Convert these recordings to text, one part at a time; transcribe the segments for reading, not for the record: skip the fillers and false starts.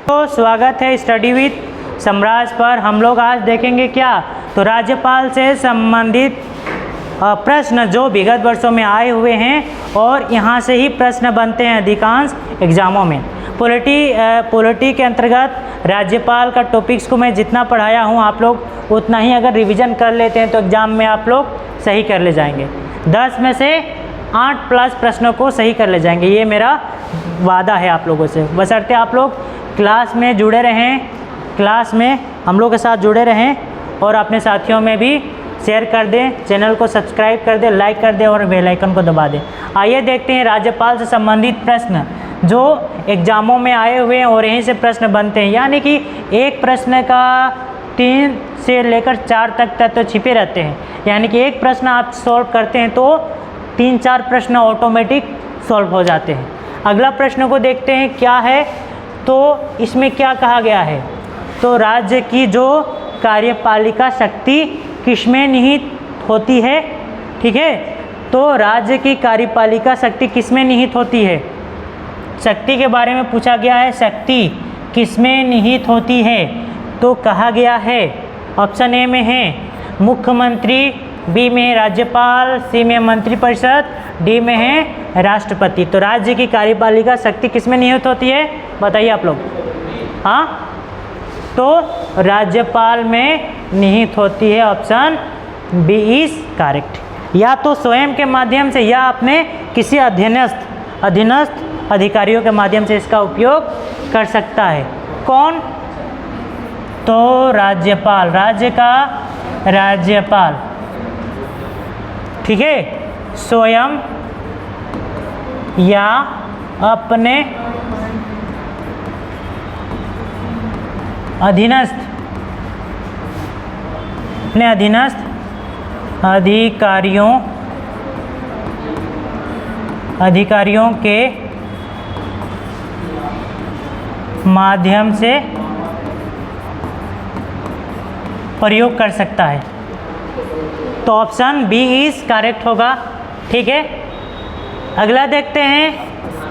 तो स्वागत है स्टडी विद सम्राज पर। हम लोग आज देखेंगे क्या, तो राज्यपाल से संबंधित प्रश्न जो विगत वर्षों में आए हुए हैं और यहाँ से ही प्रश्न बनते हैं अधिकांश एग्जामों में। पॉलिटी के अंतर्गत राज्यपाल का टॉपिक्स को मैं जितना पढ़ाया हूँ आप लोग उतना ही अगर रिवीजन कर लेते हैं तो एग्ज़ाम में आप लोग सही कर ले जाएंगे। 10 में से 8 प्लस प्रश्नों को सही कर ले जाएंगे, ये मेरा वादा है आप लोगों से। बशर्ते आप लोग क्लास में जुड़े रहें, क्लास में हम लोग के साथ जुड़े रहें और अपने साथियों में भी शेयर कर दें, चैनल को सब्सक्राइब कर दें, लाइक कर दें और बेल आइकन को दबा दें। आइए देखते हैं राज्यपाल से संबंधित प्रश्न जो एग्ज़ामों में आए हुए हैं और यहीं से प्रश्न बनते हैं। यानी कि एक प्रश्न का 3 से लेकर 4 तक तत्व छिपे रहते हैं। यानी कि एक प्रश्न आप सॉल्व करते हैं तो 3-4 प्रश्न ऑटोमेटिक सॉल्व हो जाते हैं। अगला प्रश्न को देखते हैं क्या है, तो इसमें क्या कहा गया है, तो राज्य की जो कार्यपालिका शक्ति किसमें निहित होती है। ठीक है, तो राज्य की कार्यपालिका शक्ति किसमें निहित होती है, शक्ति के बारे में पूछा गया है। शक्ति किसमें निहित होती है, तो कहा गया है ऑप्शन ए में है मुख्यमंत्री, बी में है राज्यपाल, सी में मंत्रिपरिषद, डी में है राष्ट्रपति। तो राज्य की कार्यपालिका शक्ति किसमें निहित होती है, बताइए आप लोग। हाँ, तो राज्यपाल में निहित होती है, ऑप्शन बी इज करेक्ट। या तो स्वयं के माध्यम से या अपने किसी अधीनस्थ अधिकारियों के माध्यम से इसका उपयोग कर सकता है। कौन, तो राज्यपाल, राज्य का राज्यपाल। ठीक है, स्वयं या अपने अधीनस्थ अधिकारियों के माध्यम से प्रयोग कर सकता है। तो ऑप्शन बी इज करेक्ट होगा। ठीक है, अगला देखते हैं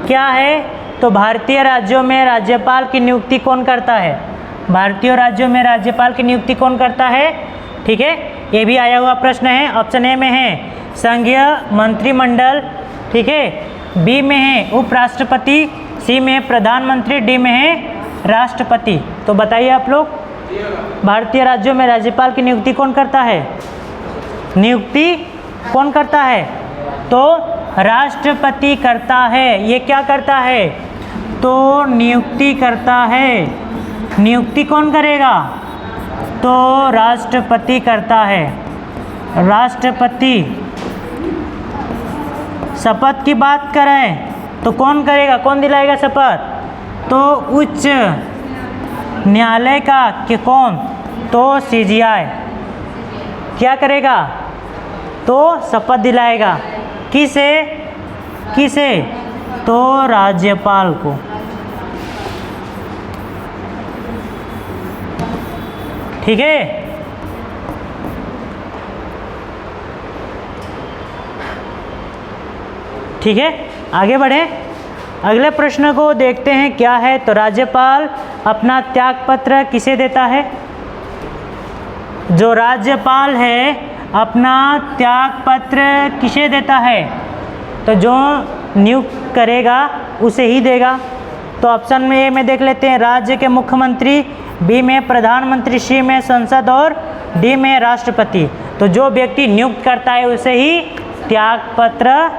क्या है, तो भारतीय राज्यों में राज्यपाल की नियुक्ति कौन करता है। भारतीय राज्यों में राज्यपाल की नियुक्ति कौन करता है। ठीक है, ये भी आया हुआ प्रश्न है। ऑप्शन ए में है संघीय मंत्रिमंडल, ठीक है, बी में है उपराष्ट्रपति, सी में है प्रधानमंत्री, डी में है राष्ट्रपति। तो बताइए आप लोग, भारतीय राज्यों में राज्यपाल की नियुक्ति कौन करता है, नियुक्ति कौन करता है, तो राष्ट्रपति करता है। ये क्या करता है, तो नियुक्ति करता है। नियुक्ति कौन करेगा, तो राष्ट्रपति करता है। राष्ट्रपति। शपथ की बात करें तो कौन करेगा, कौन दिलाएगा शपथ, तो उच्च न्यायालय का कि कौन, तो CGI क्या करेगा, तो शपथ दिलाएगा। किसे, तो राज्यपाल को। ठीक है, ठीक है, आगे बढ़े। अगले प्रश्न को देखते हैं क्या है, तो राज्यपाल अपना त्यागपत्र किसे देता है। जो राज्यपाल है अपना त्यागपत्र किसे देता है, तो जो नियुक्त करेगा उसे ही देगा। तो ऑप्शन में ए में देख लेते हैं राज्य के मुख्यमंत्री, बी में प्रधानमंत्री, सी में संसद और डी में राष्ट्रपति। तो जो व्यक्ति नियुक्त करता है उसे ही त्यागपत्र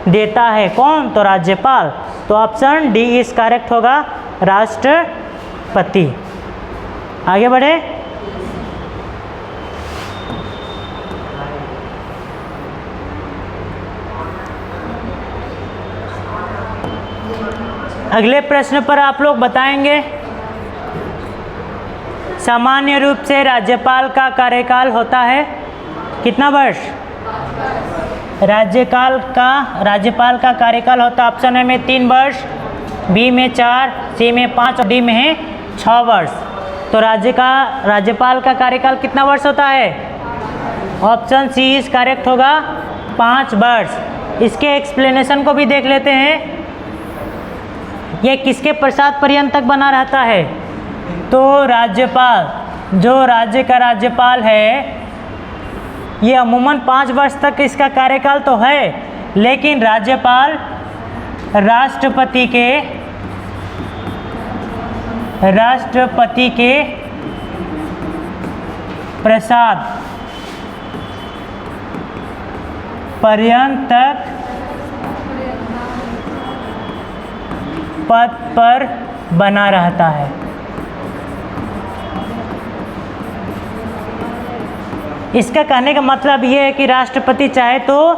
देता है। कौन, तो राज्यपाल। तो ऑप्शन डी इज करेक्ट होगा, राष्ट्रपति। आगे बढ़े। अगले प्रश्न पर आप लोग बताएंगे, सामान्य रूप से राज्यपाल का कार्यकाल होता है कितना वर्ष। राज्यपाल का कार्यकाल होता है ऑप्शन ए में 3 वर्ष, बी में 4, सी में 5 और डी में है 6 वर्ष। तो राज्यपाल का कार्यकाल कितना वर्ष होता है, ऑप्शन सी इज करेक्ट होगा, 5 वर्ष। इसके एक्सप्लेनेशन को भी देख लेते हैं। ये किसके पश्चात पर्यंत तक बना रहता है? तो राज्यपाल, जो राज्य का राज्यपाल है, ये अमूमन 5 वर्ष तक इसका कार्यकाल तो है, लेकिन राज्यपाल राष्ट्रपति के प्रसाद पर्यंत तक पद पर बना रहता है। इसका कहने का मतलब ये है कि राष्ट्रपति चाहे तो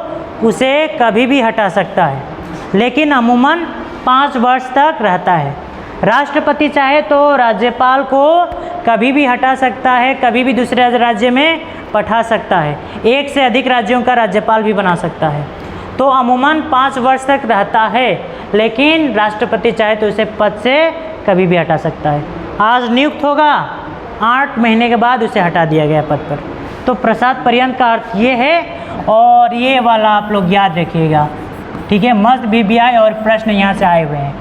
उसे कभी भी हटा सकता है, लेकिन अमूमन 5 वर्ष तक रहता है। राष्ट्रपति चाहे तो राज्यपाल को कभी भी हटा सकता है, कभी भी दूसरे राज्य में पठा सकता है, एक से अधिक राज्यों का राज्यपाल भी बना सकता है। तो अमूमन 5 वर्ष तक रहता है, लेकिन राष्ट्रपति चाहे तो उसे पद से कभी भी हटा सकता है। आज नियुक्त होगा, 8 महीने के बाद उसे हटा दिया गया पद पर। तो प्रसाद पर्यंत का अर्थ ये है, और ये वाला आप लोग याद रखिएगा, ठीक है। मस्ट BBI और प्रश्न यहाँ से आए हुए हैं।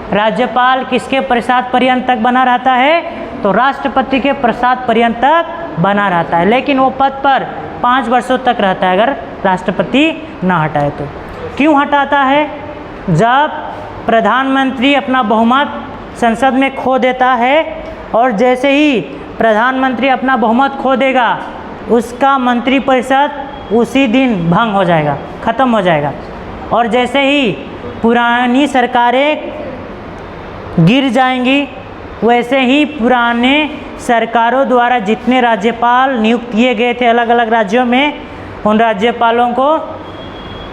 राज्यपाल किसके प्रसाद पर्यंत तक बना रहता है? तो राष्ट्रपति के प्रसाद पर्यंत तक बना रहता है, लेकिन वो पद पर 5 वर्षों तक रहता है अगर राष्ट्रपति ना हटाए तो। क्यों हटाता है? जब प्रधानमंत्री अपना बहुमत संसद में खो देता है, और जैसे ही प्रधानमंत्री अपना बहुमत खो देगा, उसका मंत्रिपरिषद उसी दिन भंग हो जाएगा, ख़त्म हो जाएगा। और जैसे ही पुरानी सरकारें गिर जाएंगी, वैसे ही पुराने सरकारों द्वारा जितने राज्यपाल नियुक्त किए गए थे अलग अलग राज्यों में, उन राज्यपालों को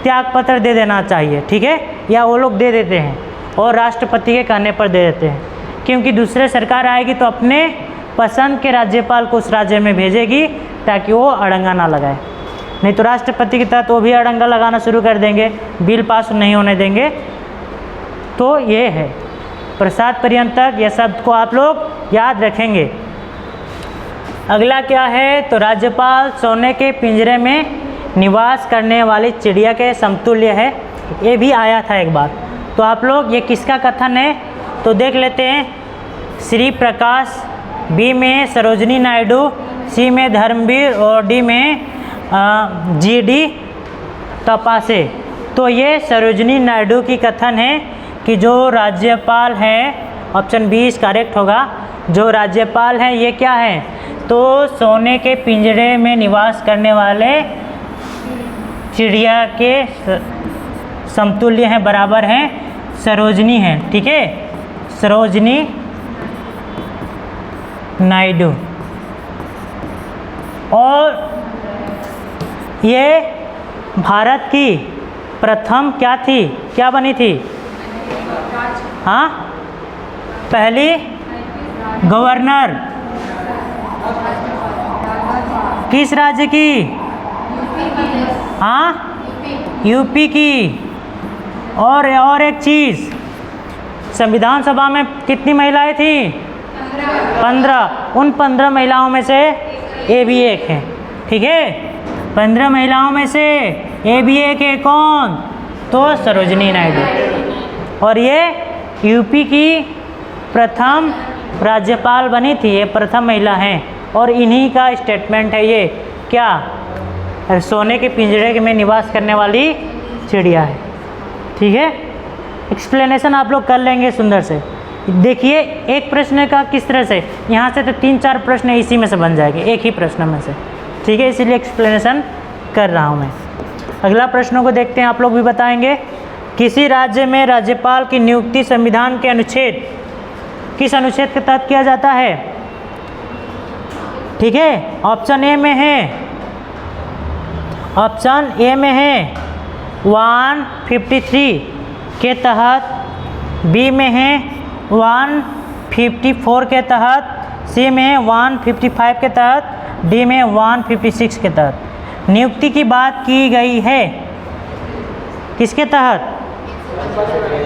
त्यागपत्र दे देना चाहिए, ठीक है, या वो लोग दे देते हैं और राष्ट्रपति के कहने पर दे देते हैं, क्योंकि दूसरे सरकार आएगी तो अपने पसंद के राज्यपाल को उस राज्य में भेजेगी ताकि वो अड़ंगा ना लगाए। नहीं तो राष्ट्रपति के तहत वो भी अड़ंगा लगाना शुरू कर देंगे, बिल पास नहीं होने देंगे। तो ये है प्रसाद पर्यंत तक, यह शब्द को आप लोग याद रखेंगे। अगला क्या है? तो राज्यपाल सोने के पिंजरे में निवास करने वाली चिड़िया के समतुल्य है। ये भी आया था एक बार। तो आप लोग ये किसका कथन है तो देख लेते हैं। श्री प्रकाश, बी में सरोजनी नायडू, सी में धर्मवीर और डी में GD तपासे। तो ये सरोजनी नायडू की कथन है कि जो राज्यपाल हैं, ऑप्शन बी इस करेक्ट होगा, जो राज्यपाल हैं ये क्या है? तो सोने के पिंजरे में निवास करने वाले चिड़िया के समतुल्य हैं, बराबर हैं, सरोजनी हैं, ठीक है, सरोजनी नायडू। और ये भारत की प्रथम क्या थी, क्या बनी थी? हाँ, पहली गवर्नर किस राज्य की? हाँ, यूपी की। और एक चीज़, संविधान सभा में कितनी महिलाएं थी? 15। उन 15 महिलाओं में से ये भी एक है, ठीक है। 15 महिलाओं में से ये भी एक है, कौन? तो सरोजनी नायडू। और ये यूपी की प्रथम राज्यपाल बनी थी, ये प्रथम महिला हैं, और इन्हीं का स्टेटमेंट है ये, क्या? सोने के पिंजरे में निवास करने वाली चिड़िया है, ठीक है। एक्सप्लेनेशन आप लोग कर लेंगे सुंदर से। देखिए एक प्रश्न का किस तरह से, यहाँ से तो 3-4 प्रश्न इसी में से बन जाएंगे, एक ही प्रश्न में से, ठीक है, इसीलिए एक्सप्लेनेशन कर रहा हूँ मैं। अगला प्रश्नों को देखते हैं, आप लोग भी बताएंगे। किसी राज्य में राज्यपाल की नियुक्ति संविधान के अनुच्छेद, किस अनुच्छेद के तहत किया जाता है? ठीक है, ऑप्शन ए में है, ऑप्शन ए में है 153 के तहत, बी में है 154 के तहत, सी में है 155 के तहत, डी में 156 के तहत। नियुक्ति की बात की गई है किसके तहत?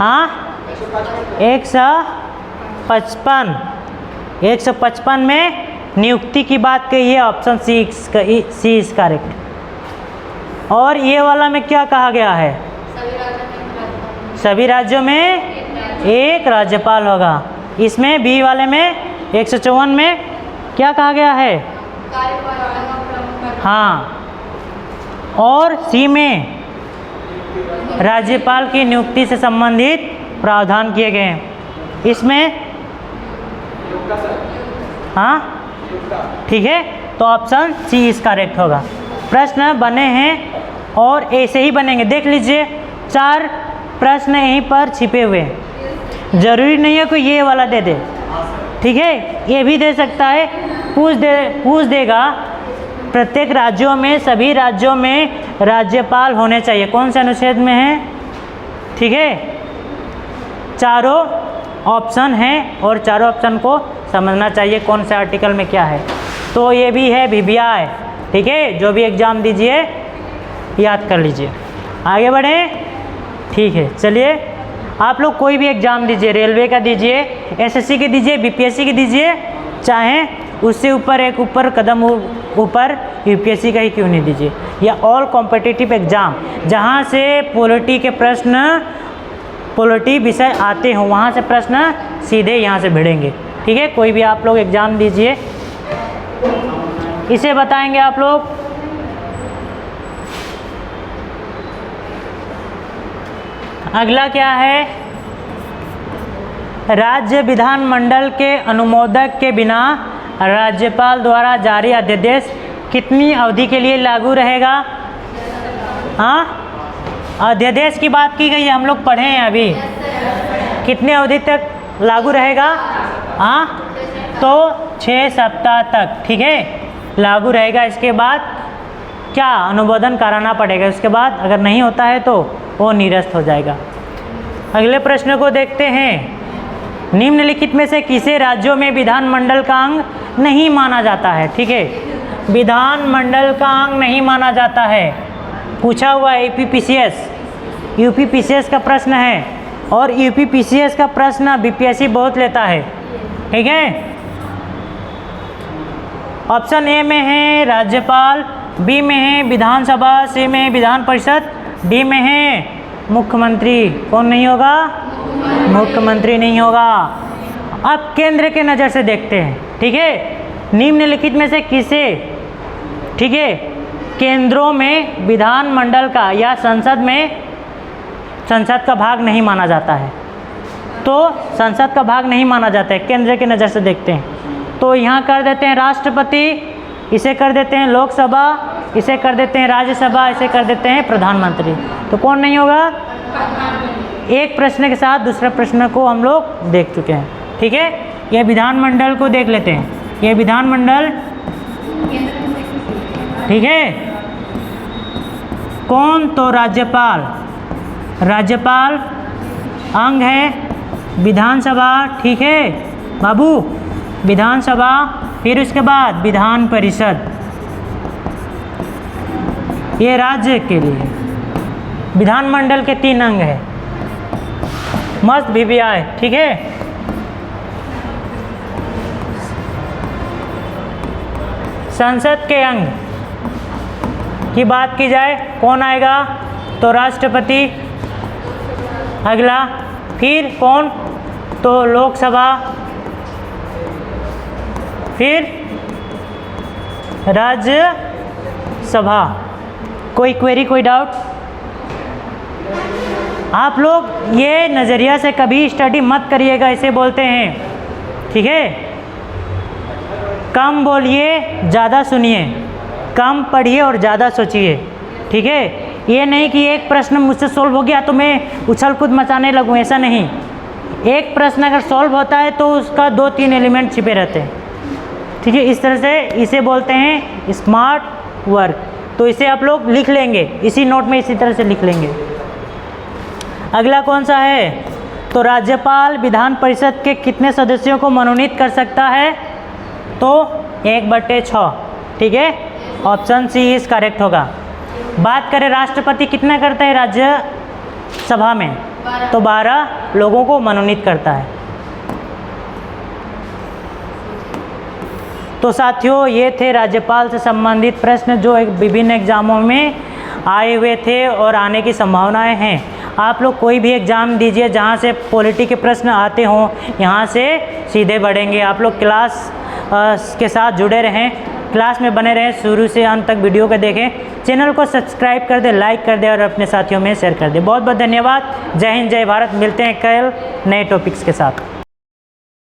हाँ, 155 में नियुक्ति की बात कही है, ऑप्शन सी इज करेक्ट। और ये वाला में क्या कहा गया है? सभी राज्यों में एक राज्यपाल होगा। इसमें बी वाले में 154 में क्या कहा गया है? हाँ, और सी में राज्यपाल की नियुक्ति से संबंधित प्रावधान किए गए हैं। इसमें हाँ ठीक है, तो ऑप्शन सी इस करेक्ट होगा। प्रश्न बने हैं और ऐसे ही बनेंगे, देख लीजिए 4 प्रश्न यहीं पर छिपे हुए हैं। ज़रूरी नहीं है कोई ये वाला दे दे, ठीक है, ये भी दे सकता है, पूछ देगा। प्रत्येक राज्यों में, सभी राज्यों में राज्यपाल होने चाहिए, कौन से अनुच्छेद में है, ठीक है। चारों ऑप्शन हैं और चारों ऑप्शन को समझना चाहिए कौन से आर्टिकल में क्या है। तो ये भी है VBI, ठीक है, जो भी एग्ज़ाम दीजिए याद कर लीजिए। आगे बढ़ें, ठीक है। चलिए, आप लोग कोई भी एग्ज़ाम दीजिए, रेलवे का दीजिए, SSC के दीजिए, BPSC के दीजिए, चाहें उससे ऊपर कदम ऊपर UPSC का ही क्यों नहीं दीजिए, या ऑल कॉम्पिटिटिव एग्ज़ाम जहाँ से पॉलिटी के प्रश्न, पॉलिटी विषय आते हों, वहाँ से प्रश्न सीधे यहाँ से भिड़ेंगे, ठीक है। कोई भी आप लोग एग्ज़ाम दीजिए, इसे बताएंगे आप लोग। अगला क्या है? राज्य विधानमंडल के अनुमोदक के बिना राज्यपाल द्वारा जारी अध्यादेश कितनी अवधि के लिए लागू रहेगा? हाँ, अध्यादेश की बात की गई है, हम लोग पढ़े हैं अभी। कितने अवधि तक लागू रहेगा? हाँ, तो 6 सप्ताह तक, ठीक है, लागू रहेगा। इसके बाद क्या अनुमोदन कराना पड़ेगा, उसके बाद अगर नहीं होता है तो वो निरस्त हो जाएगा। अगले प्रश्न को देखते हैं। निम्नलिखित में से किसे राज्यों में विधानमंडल का अंग नहीं माना जाता है? ठीक है, विधानमंडल का अंग नहीं माना जाता है, पूछा हुआ है यूपीपीसीएस का प्रश्न है, और यूपीपीसीएस का प्रश्न बीपीएससी बहुत लेता है, ठीक है। ऑप्शन ए में है राज्यपाल, बी में है विधानसभा, सी में है विधान परिषद, डी में है मुख्यमंत्री। कौन नहीं होगा? मुख्यमंत्री नहीं होगा। अब केंद्र के नज़र से देखते हैं, ठीक है। निम्नलिखित में से किसे, ठीक है, केंद्रों में विधानमंडल का या संसद में संसद का भाग नहीं माना जाता है? तो संसद का भाग नहीं माना जाता है, केंद्र के नज़र से देखते हैं। तो यहाँ कर देते हैं राष्ट्रपति, इसे कर देते हैं लोकसभा, इसे कर देते हैं राज्यसभा, इसे कर देते हैं प्रधानमंत्री। तो कौन नहीं होगा? एक प्रश्न के साथ दूसरे प्रश्न को हम लोग देख चुके हैं, ठीक है। ये विधानमंडल को देख लेते हैं, ये विधानमंडल, ठीक है। कौन? तो राज्यपाल, राज्यपाल अंग है विधानसभा, ठीक है बाबू, विधानसभा, फिर उसके बाद विधान परिषद, ये राज्य के लिए विधानमंडल के 3 अंग है, मस्त VBI, ठीक है। संसद के अंग की बात की जाए, कौन आएगा? तो राष्ट्रपति, अगला, फिर कौन? तो लोकसभा, फिर राज्यसभा। कोई क्वेरी, कोई डाउट? आप लोग ये नज़रिया से कभी स्टडी मत करिएगा, इसे बोलते हैं, ठीक है। कम बोलिए, ज़्यादा सुनिए, कम पढ़िए और ज़्यादा सोचिए, ठीक है। ये नहीं कि एक प्रश्न मुझसे सॉल्व हो गया तो मैं उछल कूद मचाने लगूँ, ऐसा नहीं। एक प्रश्न अगर सॉल्व होता है तो उसका 2-3 एलिमेंट छिपे रहते हैं, ठीक है। इस तरह से इसे बोलते हैं स्मार्ट वर्क। तो इसे आप लोग लिख लेंगे, इसी नोट में इसी तरह से लिख लेंगे। अगला कौन सा है? तो राज्यपाल विधान परिषद के कितने सदस्यों को मनोनीत कर सकता है? तो 1/6, ठीक है। ऑप्शन सी इज करेक्ट होगा। बात करें राष्ट्रपति कितना करता है राज्यसभा में? तो 12 लोगों को मनोनीत करता है। तो साथियों, ये थे राज्यपाल से संबंधित प्रश्न जो विभिन्न एग्जामों में आए हुए थे और आने की संभावनाएं हैं। आप लोग कोई भी एग्ज़ाम दीजिए जहाँ से पॉलिटी के प्रश्न आते हों, यहाँ से सीधे बढ़ेंगे। आप लोग क्लास के साथ जुड़े रहें, क्लास में बने रहें, शुरू से अंत तक वीडियो को देखें। चैनल को सब्सक्राइब कर दें, लाइक कर दें और अपने साथियों में शेयर कर दें। बहुत बहुत धन्यवाद। जय हिंद, जय भारत। मिलते हैं कल नए टॉपिक्स के साथ।